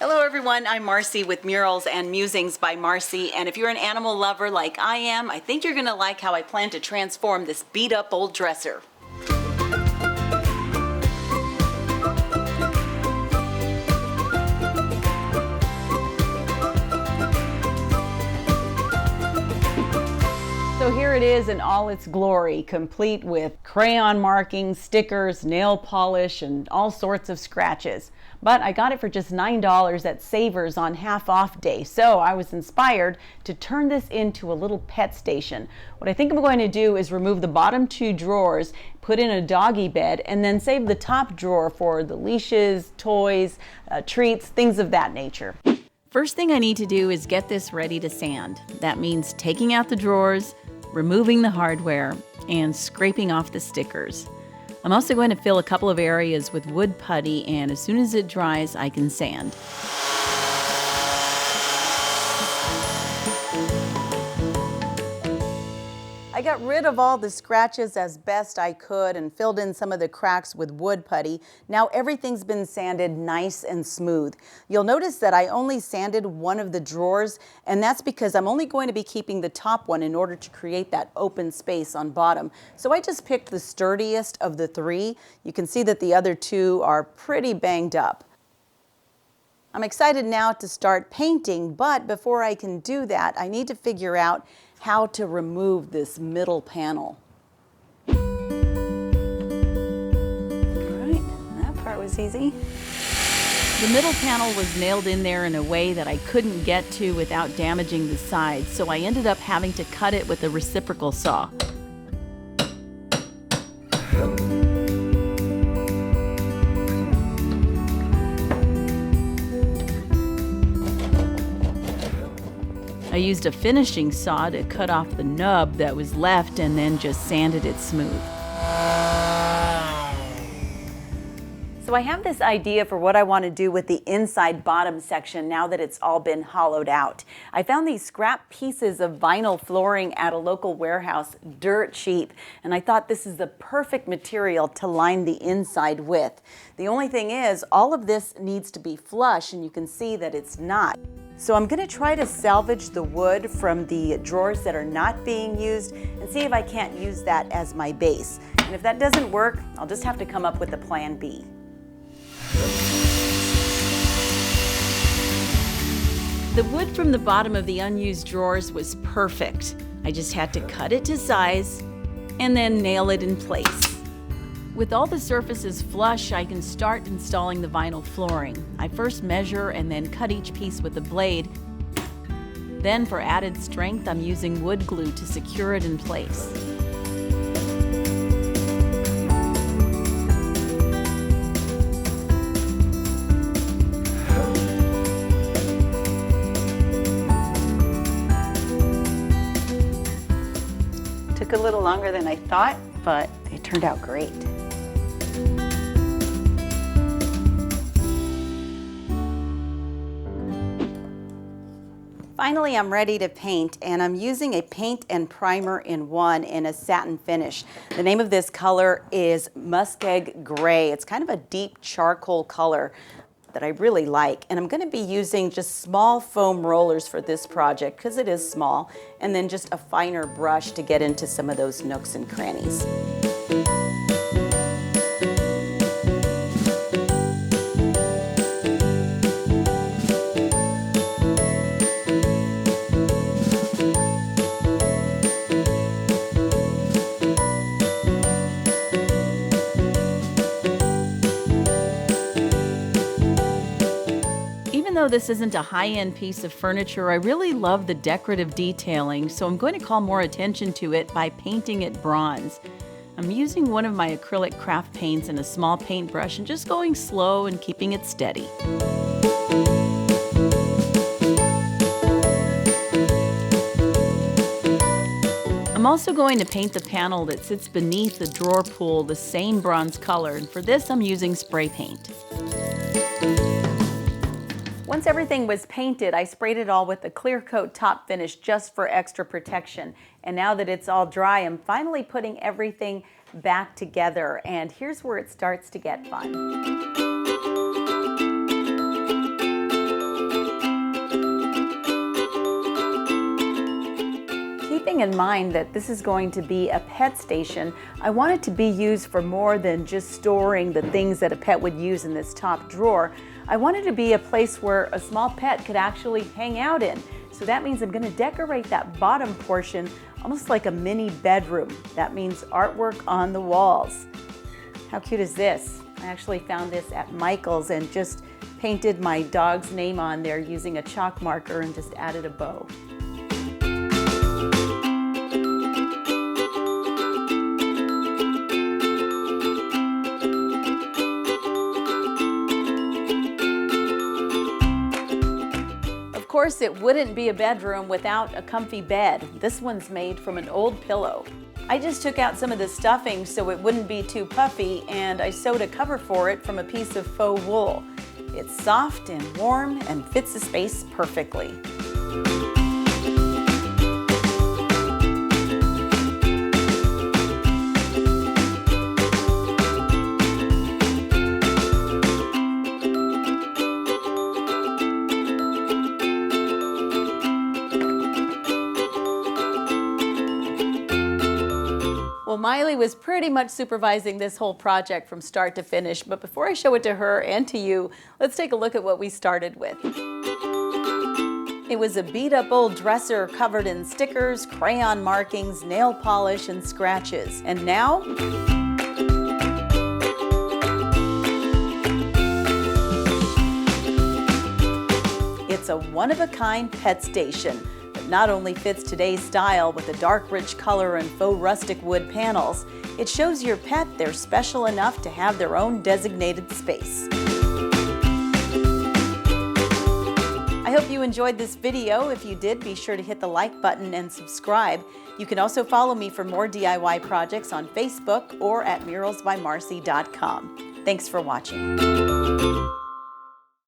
Hello everyone, I'm Marcy with Murals and Musings by Marcy, and if you're an animal lover like I am, I think you're going to like how I plan to transform this beat up old dresser. So here it is in all its glory, complete with crayon markings, stickers, nail polish, and all sorts of scratches. But I got it for just $9 at Savers on half off day, so I was inspired to turn this into a little pet station. What I think I'm going to do is remove the bottom two drawers, put in a doggy bed, and then save the top drawer for the leashes, toys, treats, things of that nature. First thing I need to do is get this ready to sand. That means taking out the drawers, removing the hardware, and scraping off the stickers. I'm also going to fill a couple of areas with wood putty, and as soon as it dries, I can sand. I got rid of all the scratches as best I could and filled in some of the cracks with wood putty. Now everything's been sanded nice and smooth. You'll notice that I only sanded one of the drawers, and that's because I'm only going to be keeping the top one in order to create that open space on bottom. So I just picked the sturdiest of the three. You can see that the other two are pretty banged up. I'm excited now to start painting, but before I can do that, I need to figure out how to remove this middle panel. All right, that part was easy. The middle panel was nailed in there in a way that I couldn't get to without damaging the sides, so I ended up having to cut it with a reciprocal saw. I used a finishing saw to cut off the nub that was left and then just sanded it smooth. So I have this idea for what I want to do with the inside bottom section now that it's all been hollowed out. I found these scrap pieces of vinyl flooring at a local warehouse dirt cheap, and I thought this is the perfect material to line the inside with. The only thing is, all of this needs to be flush, and you can see that it's not. So I'm going to try to salvage the wood from the drawers that are not being used and see if I can't use that as my base. And if that doesn't work, I'll just have to come up with a plan B. The wood from the bottom of the unused drawers was perfect. I just had to cut it to size and then nail it in place. With all the surfaces flush, I can start installing the vinyl flooring. I first measure and then cut each piece with a blade. Then for added strength, I'm using wood glue to secure it in place. Took a little longer than I thought, but it turned out great. Finally, I'm ready to paint, and I'm using a paint and primer in one in a satin finish. The name of this color is Muskeg Gray. It's kind of a deep charcoal color that I really like, and I'm going to be using just small foam rollers for this project because it is small, and then just a finer brush to get into some of those nooks and crannies. Even though this isn't a high-end piece of furniture, I really love the decorative detailing, so I'm going to call more attention to it by painting it bronze. I'm using one of my acrylic craft paints and a small paintbrush and just going slow and keeping it steady. I'm also going to paint the panel that sits beneath the drawer pull the same bronze color, and for this I'm using spray paint. Once everything was painted, I sprayed it all with a clear coat top finish just for extra protection. And now that it's all dry, I'm finally putting everything back together. And here's where it starts to get fun. keeping in mind that this is going to be a pet station, I want it to be used for more than just storing the things that a pet would use in this top drawer. I want it to be a place where a small pet could actually hang out in. So that means I'm going to decorate that bottom portion almost like a mini bedroom. That means artwork on the walls. How cute is this? I actually found this at Michael's and just painted my dog's name on there using a chalk marker and just added a bow. Of course, it wouldn't be a bedroom without a comfy bed. This one's made from an old pillow. I just took out some of the stuffing so it wouldn't be too puffy, and I sewed a cover for it from a piece of faux wool. It's soft and warm and fits the space perfectly. Well, Miley was pretty much supervising this whole project from start to finish, but before I show it to her and to you, let's take a look at what we started with. It was a beat-up old dresser covered in stickers, crayon markings, nail polish, and scratches. And now, it's a one-of-a-kind pet station. Not only fits today's style with a dark rich color and faux rustic wood panels, it shows your pet they're special enough to have their own designated space. I hope you enjoyed this video. If you did, be sure to hit the like button and subscribe. You can also follow me for more DIY projects on Facebook or at muralsbymarcy.com. Thanks for watching.